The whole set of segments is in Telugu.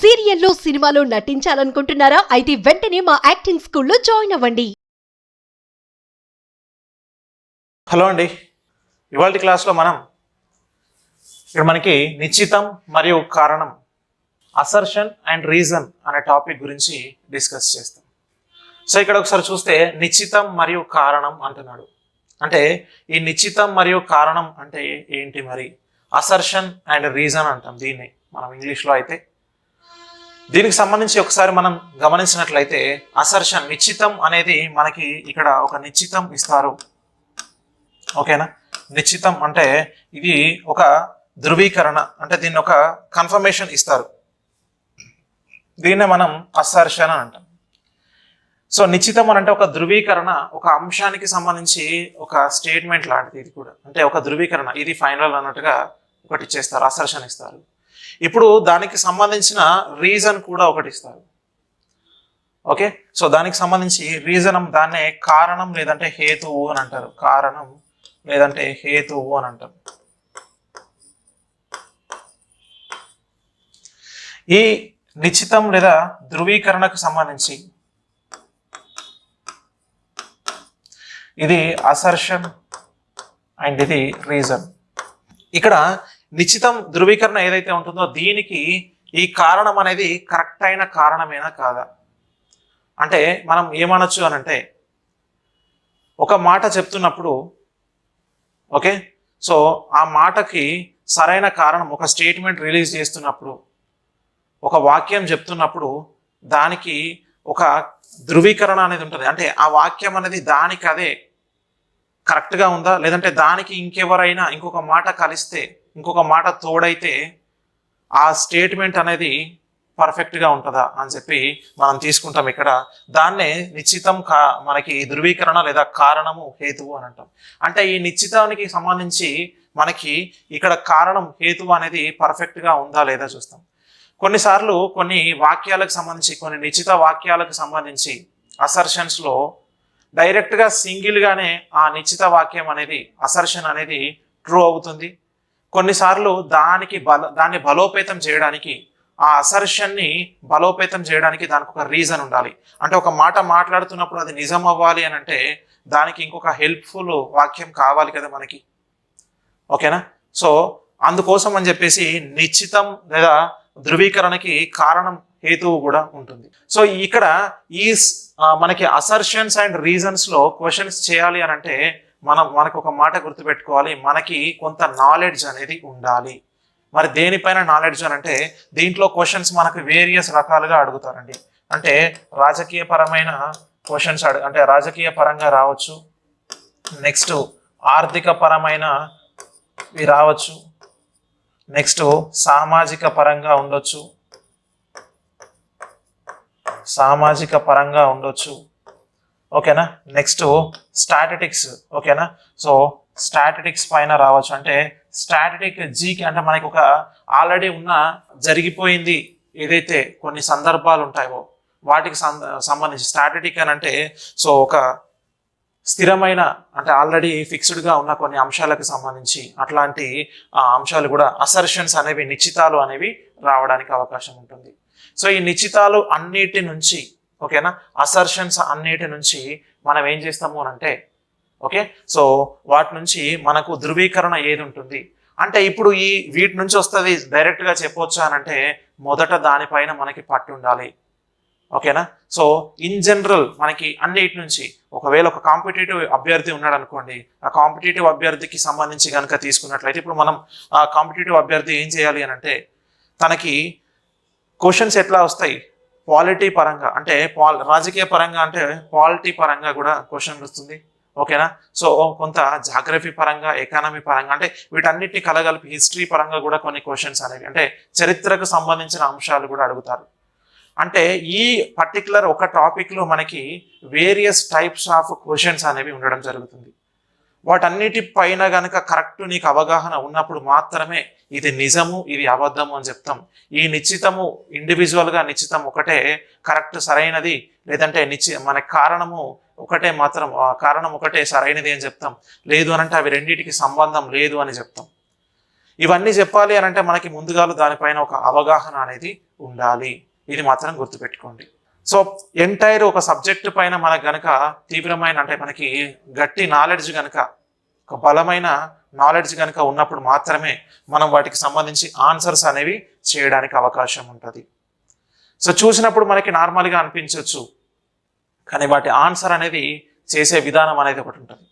సీరియల్లో సినిమాలో నటించాలనుకుంటున్నారా? అయితే వెంటనే మా యాక్టింగ్ స్కూల్లో జాయిన్ అవ్వండి. హలో అండి, ఇవాళ క్లాస్లో మనకి నిశ్చితం మరియు కారణం, అసర్షన్ అండ్ రీజన్ అనే టాపిక్ గురించి డిస్కస్ చేస్తాం. సో ఇక్కడ ఒకసారి చూస్తే నిశ్చితం మరియు కారణం అంటున్నాడు. అంటే ఈ నిశ్చితం మరియు కారణం అంటే ఏంటి? మరి అసర్షన్ అండ్ రీజన్ అంటాం దీన్ని మనం ఇంగ్లీష్లో. అయితే దీనికి సంబంధించి ఒకసారి మనం గమనించినట్లయితే అసర్షన్, నిశ్చితం అనేది మనకి ఇక్కడ ఒక నిశ్చితం ఇస్తారు. ఓకేనా? నిశ్చితం అంటే ఇది ఒక ధృవీకరణ, అంటే దీన్ని ఒక కన్ఫర్మేషన్ ఇస్తారు. దీన్నే మనం అసర్షన్ అని అంటాం. సో నిశ్చితం అని అంటే ఒక ధృవీకరణ, ఒక అంశానికి సంబంధించి ఒక స్టేట్మెంట్ లాంటిది. ఇది కూడా అంటే ఒక ధృవీకరణ, ఇది ఫైనల్ అన్నట్టుగా ఒకటి ఇచ్చేస్తారు, అసర్షన్ ఇస్తారు. ఇప్పుడు దానికి సంబంధించిన రీజన్ కూడా ఒకటి ఇస్తారు. ఓకే, సో దానికి సంబంధించి రీజన్ దాన్నే కారణం లేదంటే హేతువు అని అంటారు. కారణం లేదంటే హేతువు అని అంటారు. ఈ నిశ్చితం లేదా ధృవీకరణకు సంబంధించి ఇది అసర్షన్ అండ్ ఇది రీజన్. ఇక్కడ నిశ్చితం ధృవీకరణ ఏదైతే ఉంటుందో దీనికి ఈ కారణం అనేది కరెక్ట్ అయిన కారణమేనా కాదా అంటే మనం ఏమనొచ్చు అని అంటే, ఒక మాట చెప్తున్నప్పుడు ఓకే, సో ఆ మాటకి సరైన కారణం, ఒక స్టేట్మెంట్ రిలీజ్ చేస్తున్నప్పుడు, ఒక వాక్యం చెప్తున్నప్పుడు దానికి ఒక ధృవీకరణ అనేది ఉంటుంది. అంటే ఆ వాక్యం అనేది దానికి అదే కరెక్ట్గా ఉందా, లేదంటే దానికి ఇంకెవరైనా ఇంకొక మాట కలిస్తే, ఇంకొక మాట తోడైతే ఆ స్టేట్మెంట్ అనేది పర్ఫెక్ట్గా ఉంటుందా అని చెప్పి మనం తీసుకుంటాం. ఇక్కడ దాన్నే నిశ్చితం మనకి ధృవీకరణ లేదా కారణము హేతువు అని అంటాం. అంటే ఈ నిశ్చితానికి సంబంధించి మనకి ఇక్కడ కారణం హేతువు అనేది పర్ఫెక్ట్గా ఉందా లేదా చూస్తాం. కొన్నిసార్లు కొన్ని వాక్యాలకు సంబంధించి, కొన్ని నిశ్చిత వాక్యాలకు సంబంధించి అసర్షన్స్లో డైరెక్ట్గా సింగిల్గానే ఆ నిశ్చిత వాక్యం అనేది, అసర్షన్ అనేది ట్రూ అవుతుంది. కొన్నిసార్లు దాన్ని బలోపేతం చేయడానికి, ఆ అసర్షన్ని బలోపేతం చేయడానికి దానికి ఒక రీజన్ ఉండాలి. అంటే ఒక మాట మాట్లాడుతున్నప్పుడు అది నిజం అవ్వాలి అని అంటే దానికి ఇంకొక హెల్ప్ఫుల్ వాక్యం కావాలి కదా మనకి. ఓకేనా? సో అందుకోసం అని చెప్పేసి నిశ్చితం లేదా ధృవీకరణకి కారణం హేతువు కూడా ఉంటుంది. సో ఇక్కడ ఈ మనకి అసర్షన్స్ అండ్ రీజన్స్ లో క్వశ్చన్స్ చేయాలి అని అంటే మనకు ఒక మాట గుర్తుపెట్టుకోవాలి, మనకి కొంత నాలెడ్జ్ అనేది ఉండాలి. మరి దేనిపైన నాలెడ్జ్ అని అంటే దీంట్లో క్వశ్చన్స్ మనకు వేరియస్ రకాలుగా అడుగుతారండి. అంటే రాజకీయ పరమైన క్వశ్చన్స్ అంటే రాజకీయ పరంగా రావచ్చు, నెక్స్ట్ ఆర్థిక పరమైన రావచ్చు, నెక్స్ట్ సామాజిక పరంగా ఉండొచ్చు, సామాజిక పరంగా ఉండొచ్చు. ఓకేనా? Next statistics. ఓకేనా? సో స్టాటిటిక్స్ పైన రావచ్చు. అంటే స్టాటిటిక్ జీకి అంటే మనకి ఒక ఆల్రెడీ ఉన్న జరిగిపోయింది ఏదైతే కొన్ని సందర్భాలు ఉంటాయో వాటికి సంబంధించి స్టాటిటిక్ అని అంటే సో ఒక స్థిరమైన, అంటే ఆల్రెడీ ఫిక్స్డ్గా ఉన్న కొన్ని అంశాలకు సంబంధించి అట్లాంటి అంశాలు కూడా అసర్షన్స్ అనేవి, నిశ్చితాలు అనేవి రావడానికి అవకాశం ఉంటుంది. సో ఈ నిశ్చితాలు అన్నిటి నుంచి, ఓకేనా, అసర్షన్స్ అన్నిటి నుంచి మనం ఏం చేస్తాము అని అంటే ఓకే, సో వాటి నుంచి మనకు ధృవీకరణ ఏది ఉంటుంది అంటే ఇప్పుడు వీటి నుంచి వస్తుంది డైరెక్ట్గా చెప్పొచ్చా అని అంటే మొదట దానిపైన మనకి పట్టు ఉండాలి. ఓకేనా? సో ఇన్ జనరల్ మనకి అన్నిటి నుంచి, ఒకవేళ ఒక కాంపిటేటివ్ అభ్యర్థి ఉన్నాడు అనుకోండి, ఆ కాంపిటేటివ్ అభ్యర్థికి సంబంధించి కనుక తీసుకున్నట్లయితే ఇప్పుడు మనం ఆ కాంపిటేటివ్ అభ్యర్థి ఏం చేయాలి అని అంటే తనకి క్వశ్చన్స్ ఎట్లా వస్తాయి, పాలిటీ పరంగా అంటే రాజకీయ పరంగా అంటే పాలిటీ పరంగా కూడా క్వశ్చన్ వస్తుంది. ఓకేనా? సో కొంత జాగ్రఫీ పరంగా, ఎకానమీ పరంగా, అంటే వీటన్నిటిని కలగలిపి హిస్టరీ పరంగా కూడా కొన్ని క్వశ్చన్స్ అనేవి, అంటే చరిత్రకు సంబంధించిన అంశాలు కూడా అడుగుతారు. అంటే ఈ పర్టికులర్ ఒక టాపిక్లో మనకి వేరియస్ టైప్స్ ఆఫ్ క్వశ్చన్స్ అనేవి ఉండడం జరుగుతుంది. వాటన్నిటిపైన కనుక కరెక్ట్ నీకు అవగాహన ఉన్నప్పుడు మాత్రమే ఇది నిజము, ఇది అబద్ధము అని చెప్తాం. ఈ నిశ్చితము ఇండివిజువల్గా నిశ్చితం ఒకటే కరెక్ట్ సరైనది, లేదంటే మన కారణము ఒకటే మాత్రం, కారణం ఒకటే సరైనది అని చెప్తాం. లేదు అని అంటే అవి రెండింటికి సంబంధం లేదు అని చెప్తాం. ఇవన్నీ చెప్పాలి అని అంటే మనకి ముందుగా దానిపైన ఒక అవగాహన అనేది ఉండాలి. ఇది మాత్రం గుర్తుపెట్టుకోండి. సో ఎంటైర్ ఒక సబ్జెక్ట్ పైన మనకు గనక తీవ్రమైన అంటే మనకి గట్టి నాలెడ్జ్ గనక, ఒక బలమైన నాలెడ్జ్ కనుక ఉన్నప్పుడు మాత్రమే మనం వాటికి సంబంధించి ఆన్సర్స్ అనేవి చేయడానికి అవకాశం ఉంటుంది. సో చూసినప్పుడు మనకి నార్మల్గా అనిపించవచ్చు, కానీ వాటి ఆన్సర్ అనేది చేసే విధానం అనేది ఒకటి ఉంటుంది.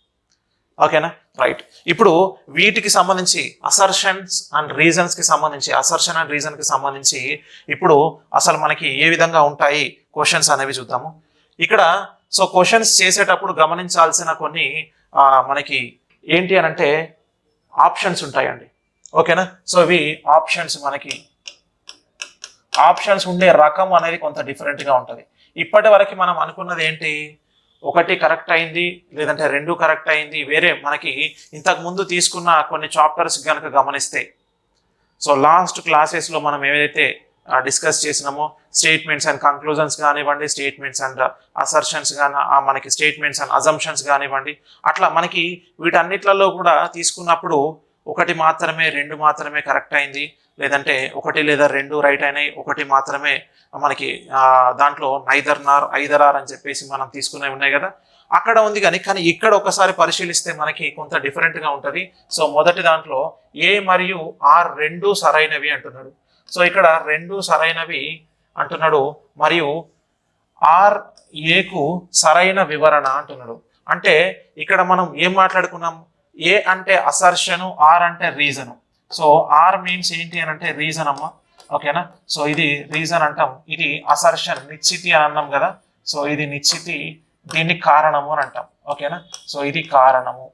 ఓకేనా, రైట్. ఇప్పుడు వీటికి సంబంధించి అసర్షన్స్ అండ్ రీజన్స్కి సంబంధించి, అసర్షన్ అండ్ రీజన్కి సంబంధించి ఇప్పుడు అసలు మనకి ఏ విధంగా ఉంటాయి క్వశ్చన్స్ అనేవి చూద్దాము. ఇక్కడ సో క్వశ్చన్స్ చేసేటప్పుడు గమనించాల్సిన కొన్ని మనకి ఏంటి అని అంటే ఆప్షన్స్ ఉంటాయండి. ఓకేనా, సో ఇవి ఆప్షన్స్. మనకి ఆప్షన్స్ ఉండే రకం అనేది కొంత డిఫరెంట్గా ఉంటుంది. ఇప్పటి వరకు మనం అనుకున్నది ఏంటి, ఒకటి కరెక్ట్ అయింది లేదంటే రెండు కరెక్ట్ అయింది. వేరే మనకి ఇంతకు ముందు తీసుకున్న కొన్ని చాప్టర్స్ కనుక గమనిస్తే, సో లాస్ట్ క్లాసెస్లో మనం ఏదైతే డిస్కస్ చేసినామో స్టేట్మెంట్స్ అండ్ కంక్లూజన్స్ కానివ్వండి, స్టేట్మెంట్స్ అండ్ అసర్షన్స్ కానీ, మనకి స్టేట్మెంట్స్ అండ్ అజంప్షన్స్ కానివ్వండి, అట్లా మనకి వీటన్నిట్లలో కూడా తీసుకున్నప్పుడు ఒకటి మాత్రమే, రెండు మాత్రమే కరెక్ట్ అయింది, లేదంటే ఒకటి లేదా రెండు రైట్ అయినాయి, ఒకటి మాత్రమే మనకి దాంట్లో నైదర్ నార్ ఐదర్ ఆర్ అని చెప్పేసి మనం తీసుకునేవి ఉన్నాయి కదా, అక్కడ ఉంది. కానీ ఇక్కడ ఒకసారి పరిశీలిస్తే మనకి కొంత డిఫరెంట్గా ఉంటుంది. సో మొదటి దాంట్లో ఏ మరియు ఆర్ రెండు సరైనవి అంటున్నాడు. సో ఇక్కడ రెండు సరైనవి అంటున్నాడు, మరియు ఆర్ ఏకు సరైన వివరణ అంటున్నాడు. అంటే ఇక్కడ మనం ఏం మాట్లాడుకున్నాం, ఏ అంటే అసర్షను, ఆర్ అంటే రీజను. సో ఆర్ మీన్స్ ఏంటి అని అంటే రీజన్ అమ్మ. ఓకేనా, సో ఇది రీజన్ అంటాం, ఇది అసర్షన్ నిశ్చితి అని అన్నాం కదా. సో ఇది నిశ్చితి, దీన్ని కారణము అని అంటాం. ఓకేనా, సో ఇది కారణము.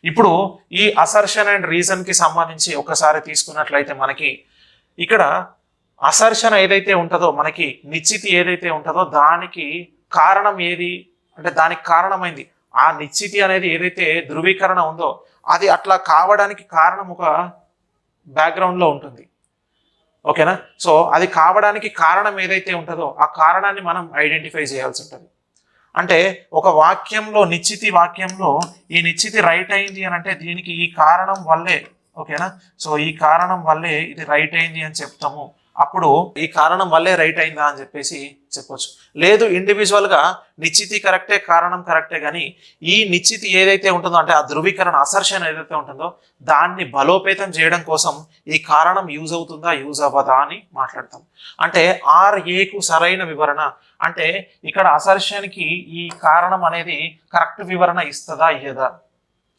ఇప్పుడు ఈ అసర్షన్ అండ్ రీజన్ కి సంబంధించి ఒకసారి తీసుకున్నట్లయితే మనకి ఇక్కడ అసర్షన్ ఏదైతే ఉంటుందో, మనకి నిశ్చితి ఏదైతే ఉంటుందో దానికి కారణం ఏది అంటే, దానికి కారణమైంది ఆ నిశ్చితి అనేది ఏదైతే ధృవీకరణ ఉందో అది అట్లా కావడానికి కారణం ఒక బ్యాక్గ్రౌండ్లో ఉంటుంది. ఓకేనా, సో అది కావడానికి కారణం ఏదైతే ఉంటుందో ఆ కారణాన్ని మనం ఐడెంటిఫై చేయాల్సి ఉంటుంది. అంటే ఒక వాక్యంలో, నిశ్చితి వాక్యంలో ఈ నిశ్చితి రైట్ అయింది అని అంటే దీనికి ఈ కారణం వల్లే. ఓకేనా, సో ఈ కారణం వల్లే ఇది రైట్ అయింది అని చెప్తాము. అప్పుడు ఈ కారణం వల్లే రైట్ అయిందా అని చెప్పేసి చెప్పొచ్చు. లేదు, ఇండివిజువల్గా నిశ్చితి కరెక్టే, కారణం కరెక్టే, కానీ ఈ నిశ్చితి ఏదైతే ఉంటుందో అంటే ఆ ధృవీకరణ అసర్షన్ ఏదైతే ఉంటుందో దాన్ని బలోపేతం చేయడం కోసం ఈ కారణం యూజ్ అవుతుందా, యూజ్ అవ్వదా అని మాట్లాడతాం. అంటే ఆర్ ఏకు సరైన వివరణ అంటే ఇక్కడ అసర్షన్కి ఈ కారణం అనేది కరెక్ట్ వివరణ ఇస్తుందా ఇయ్యదా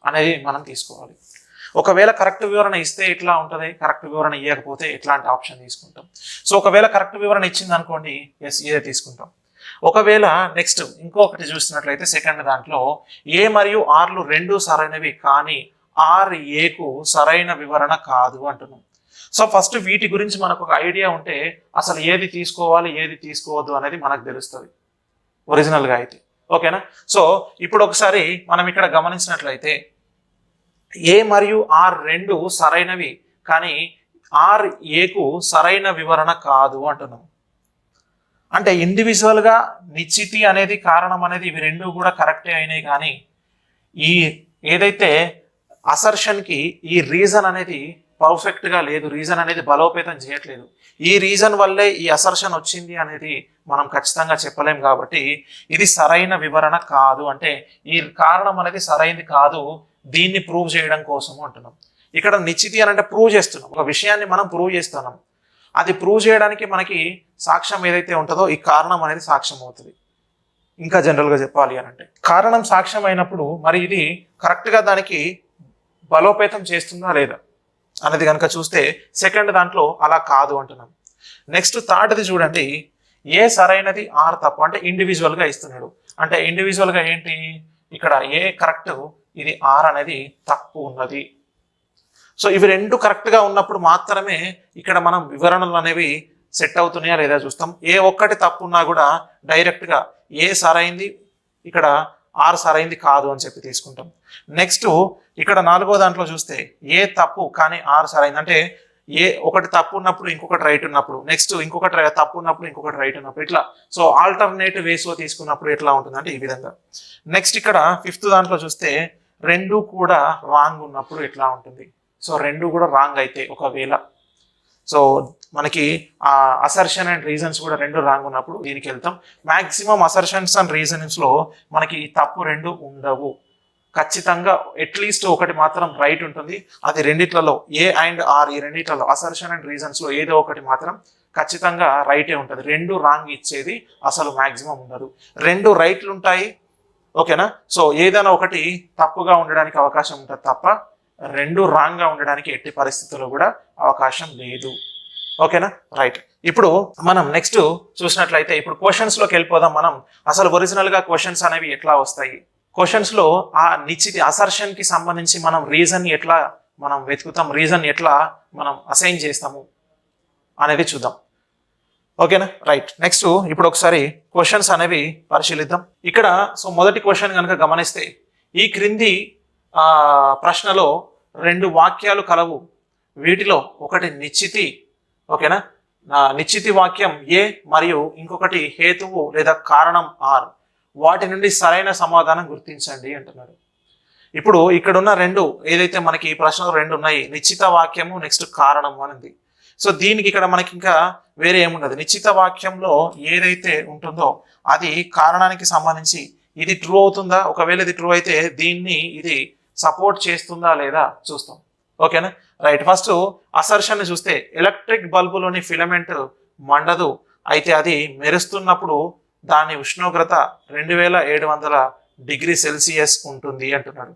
అనేది మనం తీసుకోవాలి. ఒకవేళ కరెక్ట్ వివరణ ఇస్తే ఎట్లా ఉంటుంది, కరెక్ట్ వివరణ ఇవ్వకపోతే ఎట్లాంటి ఆప్షన్ తీసుకుంటాం. సో ఒకవేళ కరెక్ట్ వివరణ ఇచ్చింది అనుకోండి, ఎస్ ఇదే తీసుకుంటాం. ఒకవేళ నెక్స్ట్ ఇంకొకటి చూసినట్లయితే సెకండ్ దాంట్లో ఏ మరియు ఆర్లు రెండు సరైనవి కానీ ఆర్ ఏకు సరైన వివరణ కాదు అంటున్నాం. సో ఫస్ట్ వీటి గురించి మనకు ఒక ఐడియా ఉంటే అసలు ఏది తీసుకోవాలి ఏది తీసుకోవద్దు అనేది మనకు తెలుస్తుంది ఒరిజినల్గా అయితే. ఓకేనా, సో ఇప్పుడు ఒకసారి మనం ఇక్కడ గమనించినట్లయితే ఏ మరియు ఆర్ రెండు సరైనవి కానీ ఆర్ ఏకు సరైన వివరణ కాదు అంటున్నాం. అంటే ఇండివిజువల్గా నిశ్చితి అనేది, కారణం అనేది ఇవి రెండు కూడా కరెక్టే అయినాయి, కానీ ఈ ఏదైతే అసర్షన్కి ఈ రీజన్ అనేది పర్ఫెక్ట్గా లేదు, రీజన్ అనేది బలోపేతం చేయట్లేదు. ఈ రీజన్ వల్లే ఈ అసర్షన్ వచ్చింది అనేది మనం ఖచ్చితంగా చెప్పలేం. కాబట్టి ఇది సరైన వివరణ కాదు. అంటే ఈ కారణం అనేది సరైనది కాదు, దీన్ని ప్రూవ్ చేయడం కోసము అంటున్నాం. ఇక్కడ నిశ్చితి అని అంటే ప్రూవ్ చేస్తున్నాం, ఒక విషయాన్ని మనం ప్రూవ్ చేస్తున్నాం. అది ప్రూవ్ చేయడానికి మనకి సాక్ష్యం ఏదైతే ఉంటుందో ఈ కారణం అనేది సాక్ష్యం అవుతుంది. ఇంకా జనరల్గా చెప్పాలి అని అంటే కారణం సాక్ష్యం అయినప్పుడు మరి ఇది కరెక్ట్గా దానికి బలోపేతం చేస్తుందా లేదా అనేది కనుక చూస్తే సెకండ్ దాంట్లో అలా కాదు అంటున్నాం. నెక్స్ట్ థర్డ్ది చూడండి, ఏ సరైనది ఆర్ తప్పు అంటే ఇండివిజువల్గా ఇస్తున్నాడు. అంటే ఇండివిజువల్గా ఏంటి, ఇక్కడ ఏ కరెక్ట్, ఇది ఆర్ అనేది తప్పు ఉన్నది. సో ఇవి రెండు కరెక్ట్గా ఉన్నప్పుడు మాత్రమే ఇక్కడ మనం వివరణలు అనేవి సెట్ అవుతున్నాయా లేదా చూస్తాం. ఏ ఒక్కటి తప్పు ఉన్నా కూడా డైరెక్ట్గా ఏ సరైంది, ఇక్కడ ఆర్ సరైంది కాదు అని చెప్పి తీసుకుంటాం. నెక్స్ట్ ఇక్కడ నాలుగో దాంట్లో చూస్తే ఏ తప్పు కానీ ఆర్ సరైంది, అంటే ఏ ఒకటి తప్పు ఉన్నప్పుడు ఇంకొకటి రైట్ ఉన్నప్పుడు, నెక్స్ట్ ఇంకొకటి తప్పు ఉన్నప్పుడు ఇంకొకటి రైట్ ఉన్నప్పుడు, ఇట్లా సో ఆల్టర్నేటివ్ వేస్లో తీసుకున్నప్పుడు ఎట్లా ఉంటుంది అంటే ఈ విధంగా. నెక్స్ట్ ఇక్కడ ఫిఫ్త్ దాంట్లో చూస్తే రెండు కూడా రాంగ్ ఉన్నప్పుడు ఎట్లా ఉంటుంది. సో రెండు కూడా రాంగ్ అయితే ఒకవేళ, సో మనకి అసర్షన్ అండ్ రీజన్స్ కూడా రెండు రాంగ్ ఉన్నప్పుడు దీనికి వెళ్తాం. మాక్సిమం అసర్షన్స్ అండ్ రీజన్స్ లో మనకి తప్పు రెండు ఉండవు, ఖచ్చితంగా అట్లీస్ట్ ఒకటి మాత్రం రైట్ ఉంటుంది. అది రెండిట్లలో ఏ అండ్ ఆర్, ఈ రెండిట్లలో అసర్షన్ అండ్ రీజన్స్ లో ఏదో ఒకటి మాత్రం ఖచ్చితంగా రైటే ఉంటుంది. రెండు రాంగ్ ఇచ్చేది అసలు మాక్సిమం ఉండదు. రెండు రైట్లు ఉంటాయి, ఓకేనా. సో ఏదైనా ఒకటి తప్పుగా ఉండడానికి అవకాశం ఉంటుంది తప్ప రెండు రాంగ్ గా ఉండడానికి ఎట్టి పరిస్థితుల్లో కూడా అవకాశం లేదు, ఓకేనా. రైట్. ఇప్పుడు మనం నెక్స్ట్ చూసినట్లయితే ఇప్పుడు క్వశ్చన్స్ లోకి వెళ్ళిపోదాం. మనం అసలు ఒరిజినల్ గా క్వశ్చన్స్ అనేవి ఎట్లా వస్తాయి, క్వశ్చన్స్ లో ఆ నిశ్చిత అసర్షన్ కి సంబంధించి మనం రీజన్ ఎట్లా మనం వెతుకుతాం, రీజన్ ఎట్లా మనం అసైన్ చేస్తాము అనేది చూద్దాం, ఓకేనా. రైట్. నెక్స్ట్ ఇప్పుడు ఒకసారి క్వశ్చన్స్ అనేవి పరిశీలిద్దాం. ఇక్కడ సో మొదటి క్వశ్చన్ కనుక గమనిస్తే, ఈ క్రింది ప్రశ్నలో రెండు వాక్యాలు కలవు, వీటిలో ఒకటి నిశ్చితి, ఓకేనా, నిశ్చితి వాక్యం ఏ మరియు ఇంకొకటి హేతువు లేదా కారణం ఆర్, వాటి నుండి సరైన సమాధానం గుర్తించండి అంటున్నాడు. ఇప్పుడు ఇక్కడ ఉన్న రెండు ఏదైతే మనకి ఈ ప్రశ్నలు రెండు ఉన్నాయి, నిశ్చిత వాక్యము నెక్స్ట్ కారణం అనేది. సో దీనికి ఇక్కడ మనకి ఇంకా వేరే ఏముండదు. నిశ్చిత వాక్యంలో ఏదైతే ఉంటుందో అది కారణానికి సంబంధించి ఇది ట్రూ అవుతుందా, ఒకవేళ ఇది ట్రూ అయితే దీన్ని ఇది సపోర్ట్ చేస్తుందా లేదా చూస్తాం, ఓకేనా. రైట్. ఫస్ట్ అసర్షన్ చూస్తే ఎలక్ట్రిక్ బల్బులోని ఫిలమెంట్ మండదు, అయితే అది మెరుస్తున్నప్పుడు దాని ఉష్ణోగ్రత 2700 డిగ్రీ సెల్సియస్ ఉంటుంది అంటున్నాడు.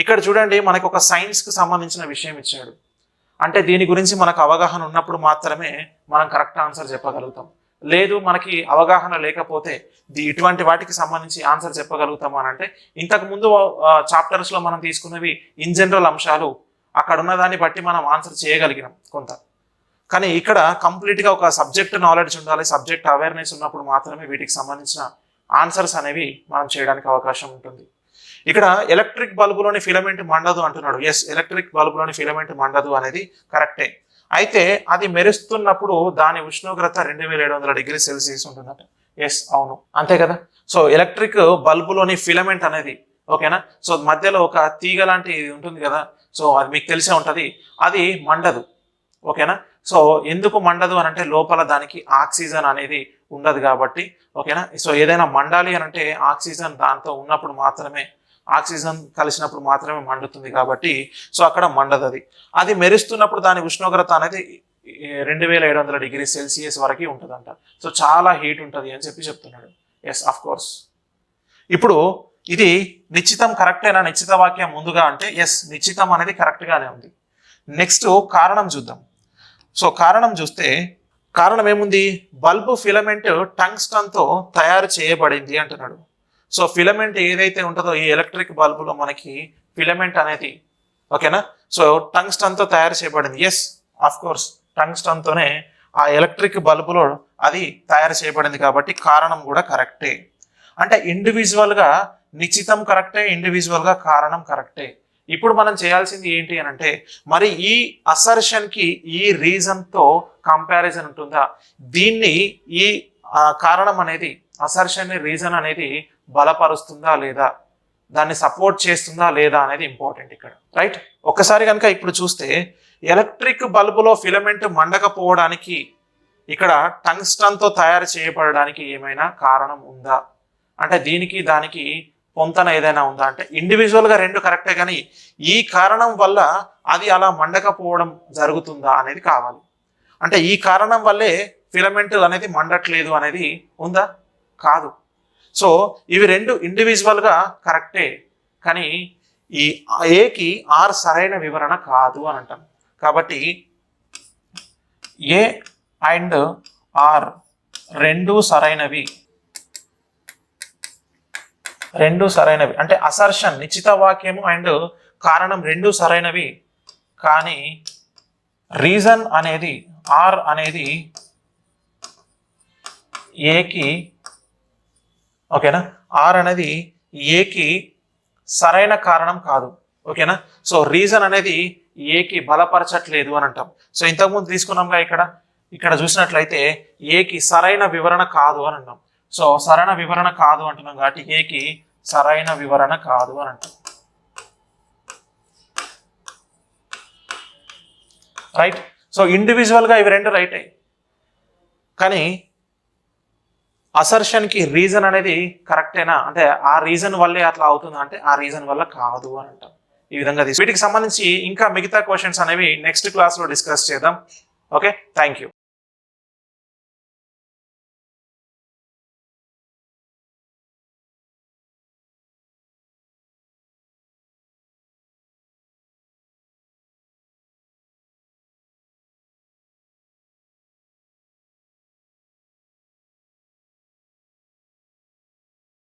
ఇక్కడ చూడండి మనకు ఒక సైన్స్ కి సంబంధించిన విషయం ఇచ్చాడు. అంటే దీని గురించి మనకు అవగాహన ఉన్నప్పుడు మాత్రమే మనం కరెక్ట్ ఆన్సర్ చెప్పగలుగుతాం. లేదు మనకి అవగాహన లేకపోతే ఇటువంటి వాటికి సంబంధించి ఆన్సర్ చెప్పగలుగుతాం అని అంటే, ఇంతకు ముందు చాప్టర్స్ లో మనం తీసుకున్నవి ఇన్ జనరల్ అంశాలు, అక్కడ ఉన్న దాన్ని బట్టి మనం ఆన్సర్ చేయగలిగినాం కొంత. కానీ ఇక్కడ కంప్లీట్ గా ఒక సబ్జెక్ట్ నాలెడ్జ్ ఉండాలి, సబ్జెక్ట్ అవేర్నెస్ ఉన్నప్పుడు మాత్రమే వీటికి సంబంధించిన ఆన్సర్స్ అనేవి మనం చేయడానికి అవకాశం ఉంటుంది. ఇక్కడ ఎలక్ట్రిక్ బల్బులోని ఫిలమెంట్ మండదు అంటున్నాడు. ఎస్, ఎలక్ట్రిక్ బల్బులోని ఫిలమెంట్ మండదు అనేది కరెక్టే. అయితే అది మెరుస్తున్నప్పుడు దాని ఉష్ణోగ్రత 2700 డిగ్రీ సెల్సియస్ ఉంటుందట. ఎస్, అవును, అంతే కదా. సో ఎలక్ట్రిక్ బల్బులోని ఫిలమెంట్ అనేది, ఓకేనా, సో మధ్యలో ఒక తీగ లాంటి ఉంటుంది కదా, సో అది మీకు తెలిసే ఉంటది, అది మండదు, ఓకేనా. సో ఎందుకు మండదు అని అంటే లోపల దానికి ఆక్సిజన్ అనేది ఉండదు కాబట్టి, ఓకేనా. సో ఏదైనా మండాలి అని అంటే ఆక్సిజన్ దాంతో ఉన్నప్పుడు మాత్రమే, ఆక్సిజన్ కలిసినప్పుడు మాత్రమే మండుతుంది కాబట్టి సో అక్కడ మండదు. అది మెరుస్తున్నప్పుడు దాని ఉష్ణోగ్రత అనేది 2700 డిగ్రీ సెల్సియస్ వరకు ఉంటుందంట. సో చాలా హీట్ ఉంటుంది అని చెప్తున్నాడు. Yes, of course. ఇప్పుడు ఇది నిశ్చితం కరెక్టేనా, నిశ్చిత వాక్యం ముందుగా అంటే ఎస్, నిశ్చితం అనేది కరెక్ట్ గానే ఉంది. నెక్స్ట్ కారణం చూద్దాం. సో కారణం చూస్తే కారణం ఏముంది, బల్బు ఫిలమెంట్ టంగ్స్టన్ తో తయారు చేయబడింది అంటున్నాడు. సో ఫిలమెంట్ ఏదైతే ఉంటుందో ఈ ఎలక్ట్రిక్ బల్బులో మనకి ఫిలమెంట్ అనేది, ఓకేనా, సో టంగ్స్టన్ తో తయారు చేయబడింది. ఎస్, ఆఫ్ కోర్స్, టంగ్స్టన్ తోనే ఆ ఎలక్ట్రిక్ బల్బులో అది తయారు చేయబడింది కాబట్టి కారణం కూడా కరెక్టే. అంటే ఇండివిజువల్ గా నిశ్చితం కరెక్టే, ఇండివిజువల్ గా కారణం కరెక్టే. ఇప్పుడు మనం చేయాల్సింది ఏంటి అని అంటే, మరి ఈ అసర్షన్ కి ఈ రీజన్ తో కంపారిజన్ ఉంటుందా, దీన్ని ఈ కారణం అనేది అసర్షన్ రీజన్ అనేది బలపరుస్తుందా లేదా, దాన్ని సపోర్ట్ చేస్తుందా లేదా అనేది ఇంపార్టెంట్ ఇక్కడ, రైట్. ఒక్కసారి కనుక ఇప్పుడు చూస్తే ఎలక్ట్రిక్ బల్బులో ఫిలమెంట్ మండకపోవడానికి ఇక్కడ టంగ్స్టన్ తో తయారు చేయబడడానికి ఏమైనా కారణం ఉందా, అంటే దీనికి దానికి పొంతన ఏదైనా ఉందా అంటే ఇండివిజువల్ గా రెండు కరెక్టే, కానీ ఈ కారణం వల్ల అది అలా మండకపోవడం జరుగుతుందా అనేది కావాలి. అంటే ఈ కారణం వల్లే ఫిలమెంట్ అనేది మండట్లేదు అనేది ఉందా, కాదు. సో ఇవి రెండు ఇండివిజువల్ గా కరెక్టే, కానీ ఈ ఏకి ఆర్ సరైన వివరణ కాదు అని అంటాం. కాబట్టి ఏ అండ్ ఆర్ రెండు సరైనవి, రెండు సరైనవి అంటే అసర్షన్ నిశ్చిత వాక్యము అండ్ కారణం రెండు సరైనవి, కానీ రీజన్ అనేది ఆర్ అనేది ఏకి, ఓకేనా, ఆర్ అనేది ఏకి సరైన కారణం కాదు, ఓకేనా. సో రీజన్ అనేది ఏకి బలపరచట్లేదు అని అంటాం. సో ఇంతకుముందు తీసుకున్నాంగా ఇక్కడ చూసినట్లయితే ఏకి సరైన వివరణ కాదు అని అంటాం. సో సరైన వివరణ కాదు అంటున్నాం కాబట్టి ఏకి సరైన వివరణ కాదు అని అంటాం, రైట్. సో ఇండివిజువల్ గా ఇవి రెండు రైటే, కానీ అసర్షన్కి రీజన్ అనేది కరెక్టేనా, అంటే ఆ రీజన్ వల్లే అట్లా అవుతుందా అంటే ఆ రీజన్ వల్ల కాదు అని అంటాం. ఈ విధంగా వీటికి సంబంధించి ఇంకా మిగతా క్వశ్చన్స్ అనేవి నెక్స్ట్ క్లాస్లో డిస్కస్ చేద్దాం. Okay, thank you.